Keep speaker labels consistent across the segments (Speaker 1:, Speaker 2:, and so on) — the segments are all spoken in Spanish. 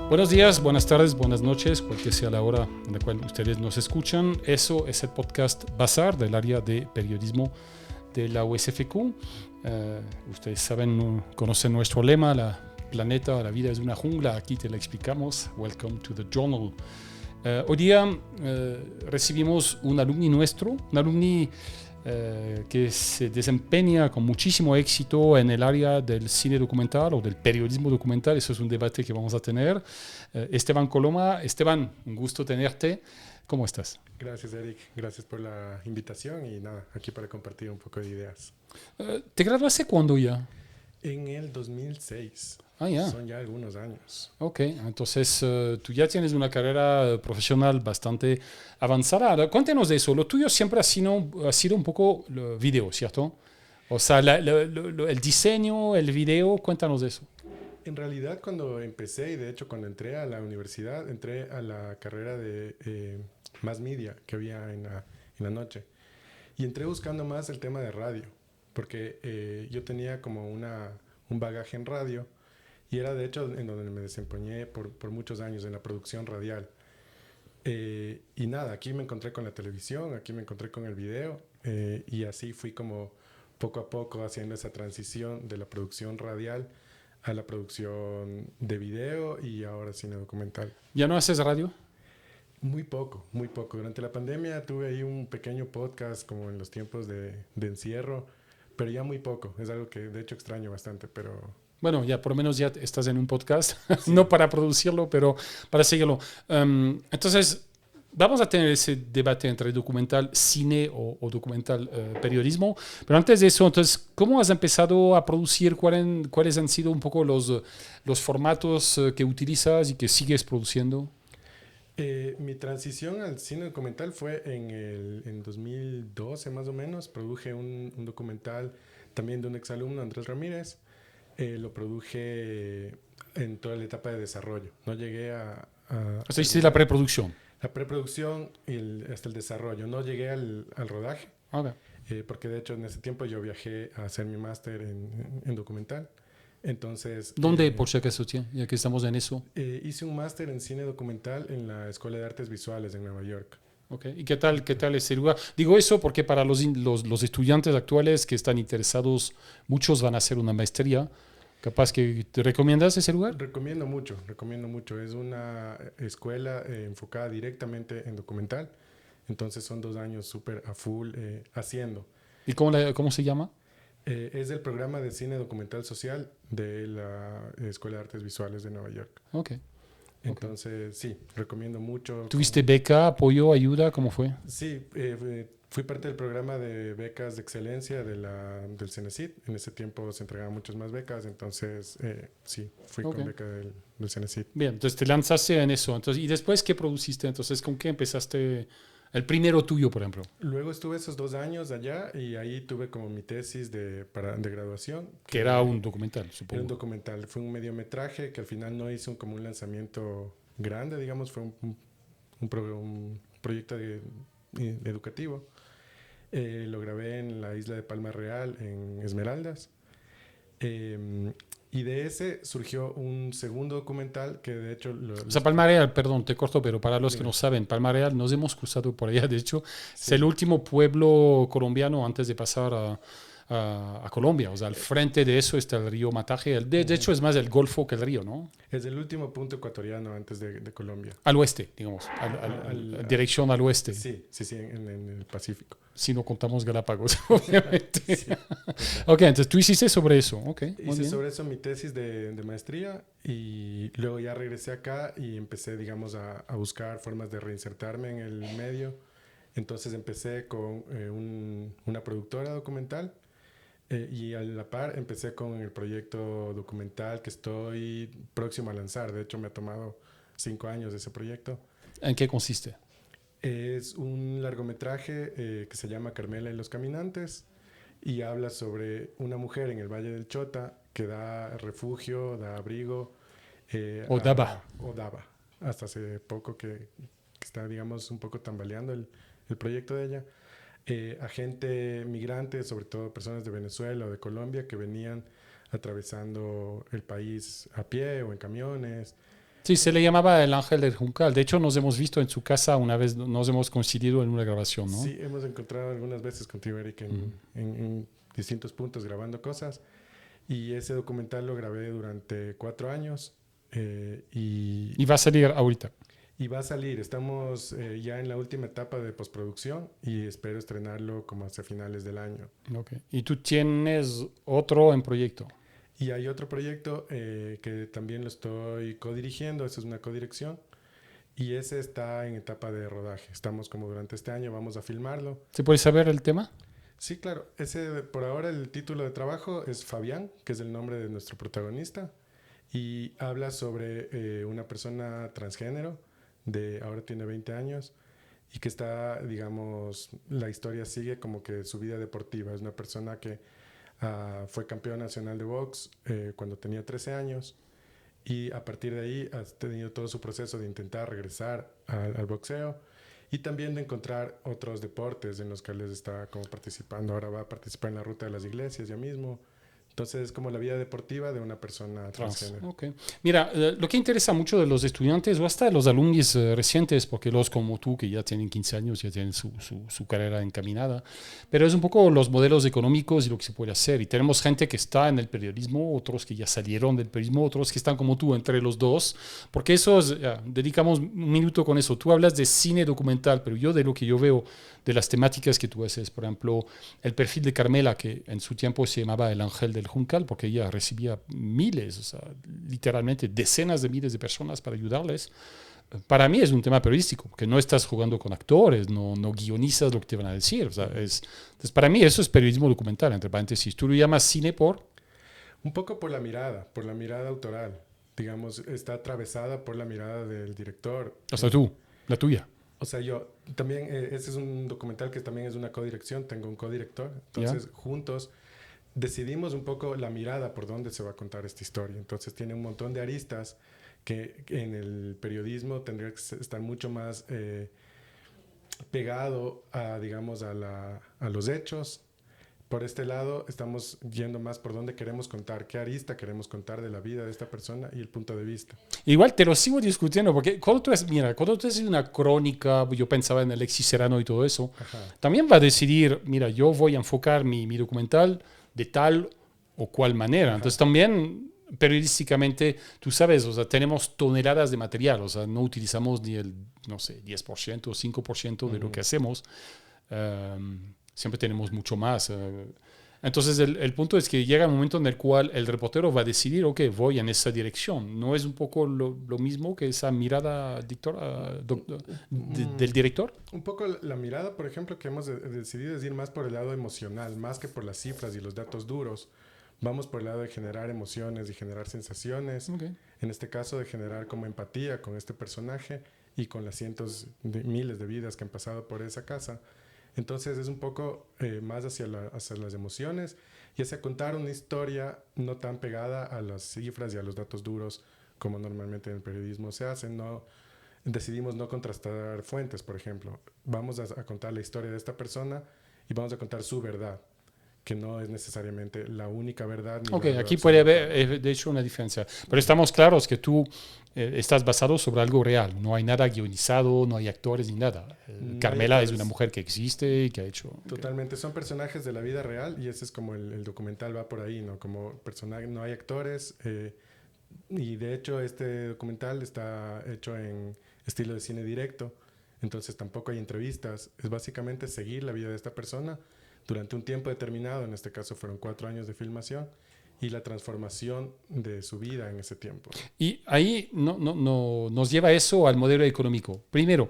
Speaker 1: Buenos días, buenas tardes, buenas noches, cualquier sea la hora en la cual ustedes nos escuchan. Eso es el podcast Bazar del área de periodismo de la USFQ. Ustedes saben, conocen nuestro lema, la planeta, la vida es una jungla. Aquí te la explicamos. Welcome to the journal. Hoy día recibimos un alumni nuestro, un alumni que se desempeña con muchísimo éxito en el área del cine documental o del periodismo documental. Eso es un debate que vamos a tener. Esteban Coloma. Esteban, un gusto tenerte. ¿Cómo estás?
Speaker 2: Gracias, Eric. Gracias por la invitación y nada, aquí para compartir un poco de ideas.
Speaker 1: ¿Te graduaste cuándo ya?
Speaker 2: En el 2006.
Speaker 1: Ah, ya.
Speaker 2: Son ya algunos años.
Speaker 1: Ok, entonces tú ya tienes una carrera profesional bastante avanzada. Cuéntanos de eso. Lo tuyo siempre ha sido un poco video, ¿cierto? O sea, el diseño, el video, cuéntanos de eso.
Speaker 2: En realidad, cuando empecé, y de hecho cuando entré a la universidad, entré a la carrera de Mass Media que había en la noche. Y entré buscando más el tema de radio, porque yo tenía como un bagaje en radio. Y era de hecho en donde me desempeñé por muchos años en la producción radial. Y nada, aquí me encontré con la televisión, aquí me encontré con el video. Y así fui como poco a poco haciendo esa transición de la producción radial a la producción de video y ahora cine documental.
Speaker 1: ¿Ya no haces radio?
Speaker 2: Muy poco, muy poco. Durante la pandemia tuve ahí un pequeño podcast como en los tiempos de encierro, pero ya muy poco. Es algo que de hecho extraño bastante, pero...
Speaker 1: Bueno, ya por lo menos ya estás en un podcast,
Speaker 2: Sí.
Speaker 1: no para producirlo, pero para seguirlo. Entonces, vamos a tener ese debate entre documental cine o documental periodismo. Pero antes de eso, entonces, ¿cómo has empezado a producir? ¿Cuáles han sido un poco los formatos que utilizas y que sigues produciendo?
Speaker 2: Mi transición al cine documental fue en 2012 más o menos. Produje un documental también de un exalumno, Andrés Ramírez. Lo produje en toda la etapa de desarrollo. No llegué
Speaker 1: O sea, hiciste la preproducción.
Speaker 2: la preproducción y hasta el desarrollo. No llegué al rodaje,
Speaker 1: Okay.
Speaker 2: porque de hecho en ese tiempo yo viajé a hacer mi máster en documental. Entonces,
Speaker 1: ¿Dónde, por si acaso, ya que estamos en eso?
Speaker 2: hice un máster en cine documental en la Escuela de Artes Visuales en Nueva York.
Speaker 1: Okay. ¿Y qué tal ese lugar? Digo eso porque para los estudiantes actuales que están interesados, muchos van a hacer una maestría. Capaz que te recomiendas ese lugar.
Speaker 2: Recomiendo mucho, recomiendo mucho. Es una escuela enfocada directamente en documental. Entonces son 2 años súper a full haciendo.
Speaker 1: ¿Y cómo se llama?
Speaker 2: Es el programa de cine documental social de la Escuela de Artes Visuales de Nueva York.
Speaker 1: Ok.
Speaker 2: Entonces, sí, recomiendo mucho.
Speaker 1: ¿Tuviste beca, apoyo, ayuda? ¿Cómo fue?
Speaker 2: Sí, fui parte del programa de becas de excelencia del CENESID. En ese tiempo se entregaban muchas más becas, entonces sí, fui con beca del CENESID.
Speaker 1: Bien, entonces te lanzaste en eso. Entonces, ¿y después qué produciste? Entonces, ¿con qué empezaste? El primero tuyo, por ejemplo.
Speaker 2: Luego estuve esos 2 años allá y ahí tuve como mi tesis de graduación.
Speaker 1: Que era un documental, supongo.
Speaker 2: Era un documental, fue un mediometraje que al final no hizo como un lanzamiento grande, digamos, fue un proyecto educativo. Lo grabé en la isla de Palma Real, en Esmeraldas. Y de ese surgió un segundo documental que de hecho...
Speaker 1: O sea, Palma Real, perdón, te corto, pero para los que no saben, Palma Real, nos hemos cruzado por allá, de hecho, sí. Es el último pueblo colombiano antes de pasar a Colombia. O sea, al frente de eso está el río Mataje. De hecho, es más el Golfo que el río, ¿no?
Speaker 2: Es el último punto ecuatoriano antes de Colombia.
Speaker 1: Al oeste, digamos, dirección al oeste.
Speaker 2: Sí, en el Pacífico.
Speaker 1: Si no contamos Galápagos, obviamente. Sí. Ok, entonces tú hiciste sobre eso. Okay,
Speaker 2: hice sobre eso mi tesis de maestría y luego ya regresé acá y empecé, digamos, a buscar formas de reinsertarme en el medio. Entonces empecé con una productora documental y a la par empecé con el proyecto documental que estoy próximo a lanzar. De hecho, me ha tomado 5 años ese proyecto.
Speaker 1: ¿En qué consiste?
Speaker 2: Es un largometraje que se llama Carmela y los Caminantes y habla sobre una mujer en el Valle del Chota que da refugio, da abrigo.
Speaker 1: O daba,
Speaker 2: hasta hace poco que está, digamos, un poco tambaleando el proyecto de ella, a gente migrante, sobre todo personas de Venezuela o de Colombia que venían atravesando el país a pie o en camiones.
Speaker 1: Sí, se le llamaba el Ángel del Juncal. De hecho, nos hemos visto en su casa una vez, nos hemos coincidido en una grabación, ¿no?
Speaker 2: Sí, hemos encontrado algunas veces contigo, Eric, en distintos puntos grabando cosas. Y ese documental lo grabé durante 4 años.
Speaker 1: Y va a salir ahorita.
Speaker 2: Y va a salir. Estamos ya en la última etapa de postproducción y espero estrenarlo como hacia finales del año.
Speaker 1: Okay. ¿Y tú tienes otro en proyecto?
Speaker 2: Y hay otro proyecto que también lo estoy codirigiendo. Esa es una codirección. Y ese está en etapa de rodaje. Estamos como durante este año, vamos a filmarlo.
Speaker 1: ¿Se puede saber el tema?
Speaker 2: Sí, claro. Ese, por ahora, el título de trabajo es Fabián, que es el nombre de nuestro protagonista. Y habla sobre una persona transgénero, ahora tiene 20 años, y que está, digamos, la historia sigue como que su vida deportiva. Es una persona que fue campeón nacional de box cuando tenía 13 años. Y a partir de ahí ha tenido todo su proceso de intentar regresar al boxeo y también de encontrar otros deportes en los que les está como participando. Ahora va a participar en la Ruta de las Iglesias ya mismo. Entonces es como la vida deportiva de una persona transgénero.
Speaker 1: Okay. Mira, lo que interesa mucho de los estudiantes o hasta de los alumnos recientes, porque los como tú que ya tienen 15 años, ya tienen su carrera encaminada, pero es un poco los modelos económicos y lo que se puede hacer. Y tenemos gente que está en el periodismo, otros que ya salieron del periodismo, otros que están como tú entre los dos, porque eso es, dedicamos un minuto con eso. Tú hablas de cine documental, pero yo de lo que yo veo de las temáticas que tú haces, por ejemplo, el perfil de Carmela, que en su tiempo se llamaba El Ángel del Juncal, porque ella recibía miles, o sea, literalmente decenas de miles de personas para ayudarles. Para mí es un tema periodístico, porque no estás jugando con actores, no guionizas lo que te van a decir. O sea, entonces, para mí eso es periodismo documental, entre paréntesis. Tú lo llamas cine por...
Speaker 2: Un poco por la mirada autoral. Digamos, está atravesada por la mirada del director.
Speaker 1: O sea, tú, la tuya.
Speaker 2: O sea, yo también, ese es un documental que también es una codirección, tengo un codirector, entonces juntos decidimos un poco la mirada por dónde se va a contar esta historia. Entonces tiene un montón de aristas que en el periodismo tendría que estar mucho más pegado a, digamos, a los hechos. Por este lado, estamos yendo más por dónde queremos contar, qué arista queremos contar de la vida de esta persona y el punto de vista.
Speaker 1: Igual te lo sigo discutiendo, porque cuando tú haces una crónica, yo pensaba en Alexis Serrano y todo eso, también va a decidir, mira, yo voy a enfocar mi documental de tal o cual manera. Entonces también periodísticamente, tú sabes, o sea, tenemos toneladas de material, o sea, no utilizamos ni el, no sé, 10% o 5% de lo que hacemos. Siempre tenemos mucho más. Entonces, el punto es que llega un momento en el cual el reportero va a decidir, ok, voy en esa dirección. ¿No es un poco lo mismo que esa mirada del director?
Speaker 2: Un poco la mirada, por ejemplo, que hemos decidido es ir más por el lado emocional, más que por las cifras y los datos duros. Vamos por el lado de generar emociones y generar sensaciones.
Speaker 1: Okay.
Speaker 2: En este caso, de generar como empatía con este personaje y con las cientos de miles de vidas que han pasado por esa casa. Entonces es un poco más hacia las emociones y hacia contar una historia no tan pegada a las cifras y a los datos duros como normalmente en el periodismo se hace. Decidimos no contrastar fuentes, por ejemplo. Vamos a contar la historia de esta persona y vamos a contar su verdad, que no es necesariamente la única verdad.
Speaker 1: Ok, aquí puede haber, de hecho, una diferencia. Pero estamos claros que tú estás basado sobre algo real. No hay nada guionizado, no hay actores ni nada. Carmela es una mujer que existe y que ha hecho...
Speaker 2: Totalmente, son personajes de la vida real y ese es como el documental va por ahí, ¿no? Como personaje, no hay actores y de hecho este documental está hecho en estilo de cine directo, entonces tampoco hay entrevistas. Es básicamente seguir la vida de esta persona durante un tiempo determinado, en este caso fueron 4 años de filmación, y la transformación de su vida en ese tiempo.
Speaker 1: Y ahí nos lleva eso al modelo económico. Primero,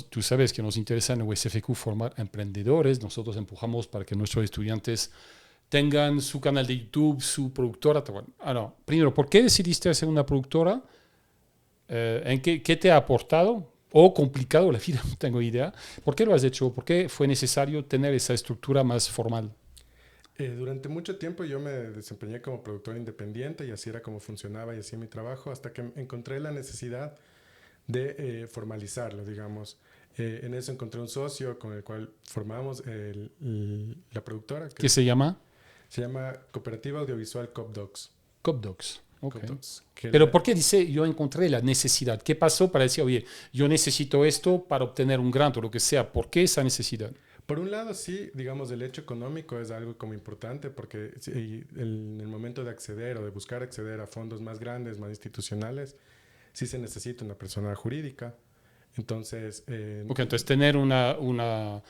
Speaker 1: tú sabes que nos interesa en USFQ formar emprendedores. Nosotros empujamos para que nuestros estudiantes tengan su canal de YouTube, su productora. Bueno, primero, ¿por qué decidiste hacer una productora? ¿En qué te ha aportado? O complicado la vida, no tengo idea. ¿Por qué lo has hecho? ¿Por qué fue necesario tener esa estructura más formal?
Speaker 2: Durante mucho tiempo yo me desempeñé como productor independiente y así era como funcionaba y hacía mi trabajo hasta que encontré la necesidad de formalizarlo, digamos. En eso encontré un socio con el cual formamos la productora.
Speaker 1: ¿Qué se llama?
Speaker 2: Se llama Cooperativa Audiovisual Copdocs.
Speaker 1: Copdocs. Okay.
Speaker 2: Copdocs,
Speaker 1: Pero ¿por qué dice yo encontré la necesidad? ¿Qué pasó para decir, oye, yo necesito esto para obtener un grant o lo que sea? ¿Por qué esa necesidad?
Speaker 2: Por un lado, sí, digamos, el hecho económico es algo como importante porque en el momento de acceder o de buscar acceder a fondos más grandes, más institucionales, sí se necesita una persona jurídica. Entonces,
Speaker 1: Entonces tener una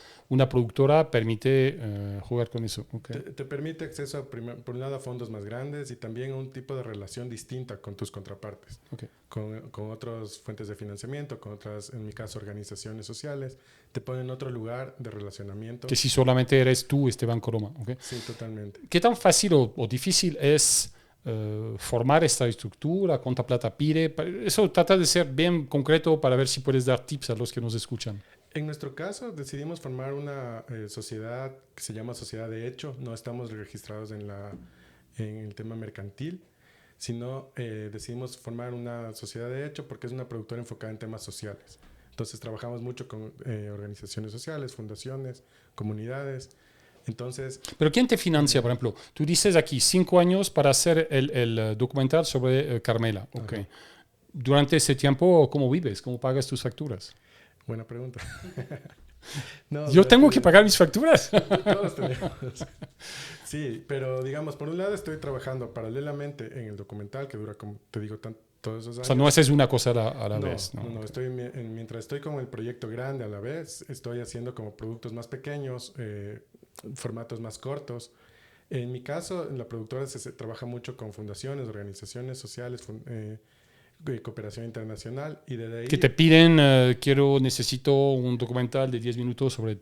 Speaker 1: productora permite jugar con eso. Okay.
Speaker 2: Te permite acceso, por un lado, a fondos más grandes y también a un tipo de relación distinta con tus contrapartes,
Speaker 1: Okay.
Speaker 2: con otras fuentes de financiamiento, con otras, en mi caso, organizaciones sociales. Te ponen otro lugar de relacionamiento.
Speaker 1: Que si solamente eres tú, Esteban Coroma. Okay.
Speaker 2: Sí, totalmente.
Speaker 1: ¿Qué tan fácil o difícil es formar esta estructura? ¿Cuánta plata pide? Eso trata de ser bien concreto para ver si puedes dar tips a los que nos escuchan.
Speaker 2: En nuestro caso, decidimos formar una sociedad que se llama Sociedad de Hecho. No estamos registrados en el tema mercantil, sino decidimos formar una sociedad de hecho porque es una productora enfocada en temas sociales. Entonces, trabajamos mucho con organizaciones sociales, fundaciones, comunidades. Entonces,
Speaker 1: ¿pero quién te financia, por ejemplo? Tú dices aquí 5 años para hacer el documental sobre Carmela. Okay. Durante ese tiempo, ¿cómo vives? ¿Cómo pagas tus facturas?
Speaker 2: Buena pregunta. No,
Speaker 1: ¿yo tengo que pagar mis facturas?
Speaker 2: Todos tenemos. Sí, pero digamos, por un lado estoy trabajando paralelamente en el documental que dura, como te digo, todos esos años.
Speaker 1: O sea, no haces una cosa a la vez.
Speaker 2: No, okay. Estoy mientras estoy como el proyecto grande a la vez, estoy haciendo como productos más pequeños, formatos más cortos. En mi caso, en la productora se trabaja mucho con fundaciones, organizaciones sociales, cooperación internacional y desde ahí...
Speaker 1: Que te piden, necesito un documental de 10 minutos sobre,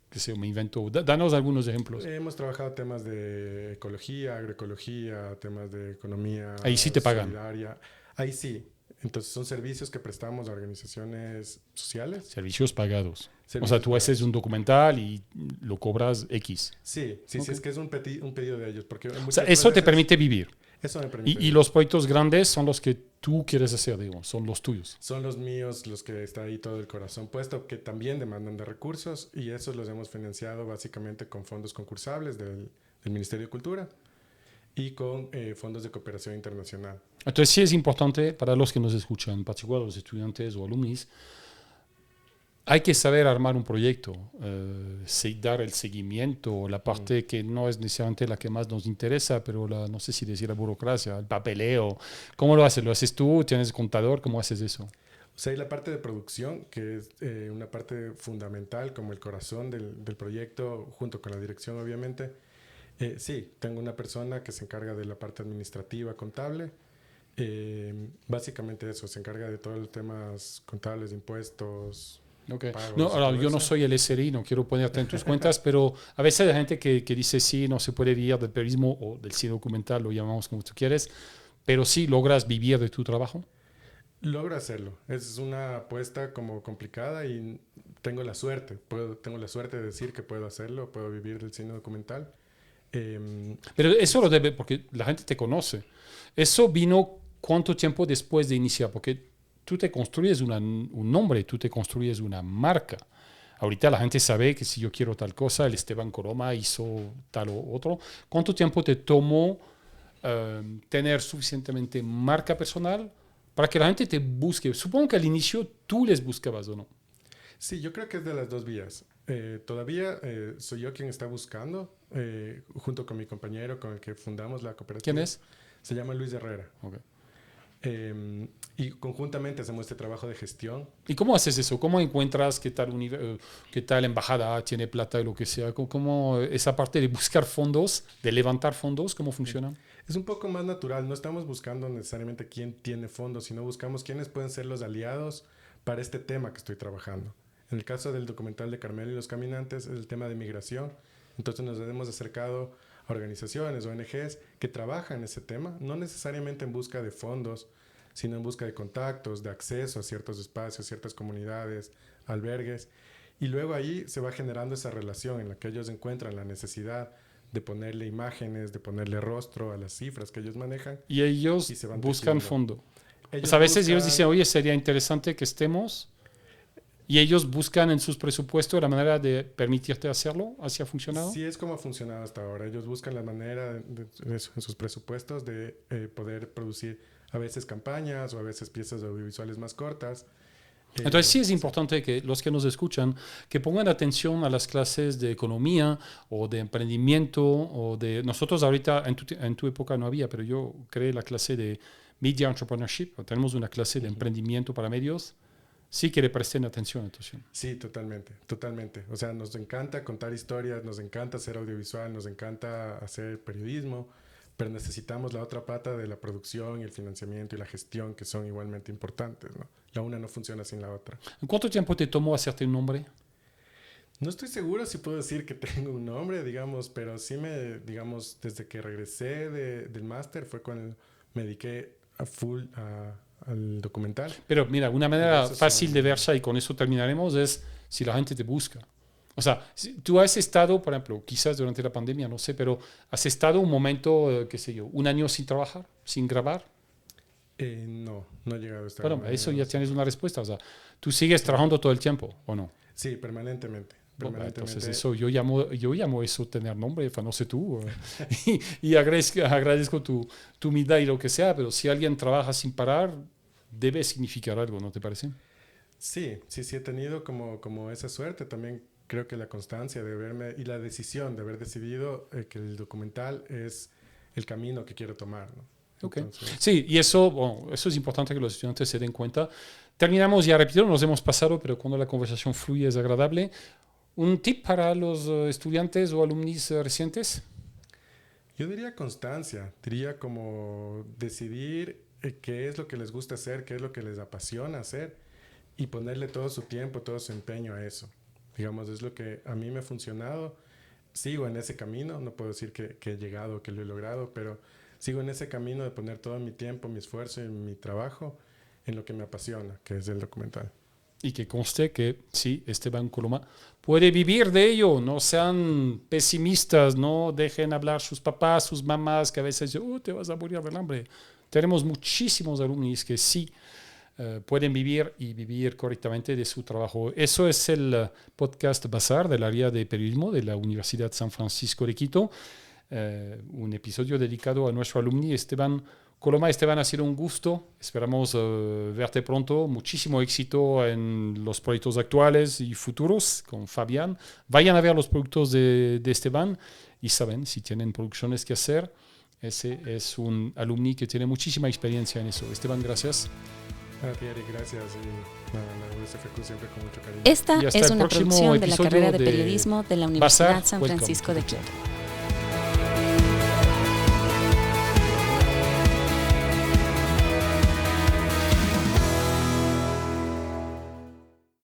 Speaker 1: qué sé, me invento. Danos algunos ejemplos.
Speaker 2: Hemos trabajado temas de ecología, agroecología, temas de economía.
Speaker 1: Ahí sí te pagan.
Speaker 2: Solidaria. Ahí sí. Entonces son servicios que prestamos a organizaciones sociales.
Speaker 1: Servicios pagados. O sea, tú haces un documental y lo cobras X.
Speaker 2: Sí, okay. Sí, es que es un pedido de ellos. Porque
Speaker 1: o sea, eso te permite vivir.
Speaker 2: Eso me permite.
Speaker 1: Y los proyectos grandes son los que tú quieres hacer, digo, son los tuyos.
Speaker 2: Son los míos, los que está ahí todo el corazón puesto, que también demandan de recursos y esos los hemos financiado básicamente con fondos concursables del Ministerio de Cultura y con fondos de cooperación internacional.
Speaker 1: Entonces sí es importante para los que nos escuchan, en particular los estudiantes o alumnos, hay que saber armar un proyecto, dar el seguimiento, la parte que no es necesariamente la que más nos interesa, pero no sé si decir la burocracia, el papeleo. ¿Cómo lo haces? ¿Lo haces tú? ¿Tienes contador? ¿Cómo haces eso?
Speaker 2: O sea, hay la parte de producción, que es una parte fundamental, como el corazón del proyecto, junto con la dirección, obviamente. Sí, tengo una persona que se encarga de la parte administrativa, contable. Básicamente eso, se encarga de todos los temas contables, impuestos...
Speaker 1: Okay. No, ahora, yo no soy el SRI, no quiero ponerte en tus cuentas, pero a veces hay gente que dice sí, no se puede vivir del periodismo o del cine documental, lo llamamos como tú quieres, pero sí logras vivir de tu trabajo.
Speaker 2: Logro hacerlo. Es una apuesta como complicada y tengo la suerte. Tengo la suerte de decir que puedo hacerlo, puedo vivir del cine documental.
Speaker 1: Pero eso lo debe, porque la gente te conoce. ¿Eso vino cuánto tiempo después de iniciar? Porque tú te construyes un nombre, tú te construyes una marca. Ahorita la gente sabe que si yo quiero tal cosa, el Esteban Coroma hizo tal o otro. ¿Cuánto tiempo te tomó tener suficientemente marca personal para que la gente te busque? Supongo que al inicio tú les buscabas, ¿o no?
Speaker 2: Sí, yo creo que es de las dos vías. Todavía soy yo quien está buscando, junto con mi compañero con el que fundamos la cooperativa.
Speaker 1: ¿Quién es?
Speaker 2: Se llama Luis Herrera.
Speaker 1: Okay.
Speaker 2: Y conjuntamente hacemos este trabajo de gestión.
Speaker 1: ¿Y cómo haces eso? ¿Cómo encuentras qué tal embajada tiene plata y lo que sea? ¿Cómo esa parte de buscar fondos, de levantar fondos, cómo funciona?
Speaker 2: Es un poco más natural. No estamos buscando necesariamente quién tiene fondos, sino buscamos quiénes pueden ser los aliados para este tema que estoy trabajando. En el caso del documental de Carmela y los Caminantes es el tema de migración. Entonces nos hemos acercado a organizaciones, ONGs que trabajan en ese tema, no necesariamente en busca de fondos, sino en busca de contactos, de acceso a ciertos espacios, ciertas comunidades, albergues. Y luego ahí se va generando esa relación en la que ellos encuentran la necesidad de ponerle imágenes, de ponerle rostro a las cifras que ellos manejan.
Speaker 1: Y ellos buscan
Speaker 2: tejiendo.
Speaker 1: fondo. Pues a veces ellos dicen, oye, sería interesante que estemos. ¿Y ellos buscan en sus presupuestos la manera de permitirte hacerlo? ¿Así ha funcionado?
Speaker 2: Sí, es como ha funcionado hasta ahora. Ellos buscan la manera de eso, en sus presupuestos de poder producir a veces campañas o a veces piezas audiovisuales más cortas.
Speaker 1: Entonces sí es importante que los que nos escuchan que pongan atención a las clases de economía o de emprendimiento o de... Nosotros ahorita en tu época no había, pero yo creé la clase de Media Entrepreneurship. Tenemos una clase de emprendimiento para medios. Sí que le presten atención entonces.
Speaker 2: Sí, totalmente, totalmente. O sea, nos encanta contar historias, nos encanta hacer audiovisual, nos encanta hacer periodismo, pero necesitamos la otra pata de la producción y el financiamiento y la gestión, que son igualmente importantes, ¿no? La una no funciona sin la otra.
Speaker 1: ¿En cuánto tiempo te tomó hacerte un nombre?
Speaker 2: No estoy seguro si puedo decir que tengo un nombre, digamos, pero sí digamos, desde que regresé del máster fue cuando me dediqué a full al documental.
Speaker 1: Pero mira, una manera fácil de verse, y con eso terminaremos, es si la gente te busca. O sea, tú has estado, por ejemplo, quizás durante la pandemia, no sé, pero has estado un momento, qué sé yo, un año sin trabajar, sin grabar.
Speaker 2: No he llegado a estar.
Speaker 1: Bueno, eso ya tienes una respuesta. O sea, tú sigues trabajando todo el tiempo, ¿o no?
Speaker 2: Sí, permanentemente.
Speaker 1: Bueno, entonces eso yo llamo eso tener nombre, no sé tú, y agradezco tu humildad y lo que sea, pero si alguien trabaja sin parar, debe significar algo, ¿no te parece?
Speaker 2: Sí, he tenido como esa suerte. También creo que la constancia de verme y la decisión de haber decidido que el documental es el camino que quiero tomar, ¿no?
Speaker 1: Okay. Entonces... Sí, y eso es importante que los estudiantes se den cuenta. Terminamos, ya repito, nos hemos pasado, pero cuando la conversación fluye es agradable. ¿Un tip para los estudiantes o alumnis recientes?
Speaker 2: Yo diría constancia, diría como decidir qué es lo que les gusta hacer, qué es lo que les apasiona hacer y ponerle todo su tiempo, todo su empeño a eso. Digamos, es lo que a mí me ha funcionado. Sigo en ese camino, no puedo decir que he llegado, que lo he logrado, pero sigo en ese camino de poner todo mi tiempo, mi esfuerzo y mi trabajo en lo que me apasiona, que es el documental.
Speaker 1: Y que conste que sí, Esteban Coloma puede vivir de ello. No sean pesimistas, no dejen hablar sus papás, sus mamás, que a veces dicen, te vas a morir del hambre. Tenemos muchísimos alumnos que sí pueden vivir y vivir correctamente de su trabajo. Eso es el podcast Bazar del área de periodismo de la Universidad San Francisco de Quito. Un episodio dedicado a nuestro alumni Esteban Coloma. Esteban, ha sido un gusto. Esperamos verte pronto. Muchísimo éxito en los proyectos actuales y futuros con Fabián. Vayan a ver los productos de Esteban y saben, si tienen producciones que hacer, ese es un alumni que tiene muchísima experiencia en eso. Esteban, gracias.
Speaker 2: Pierre, gracias. Y la USFQ siempre con mucho cariño.
Speaker 3: Esta es una producción de la carrera de periodismo de la Universidad San Francisco de Quito.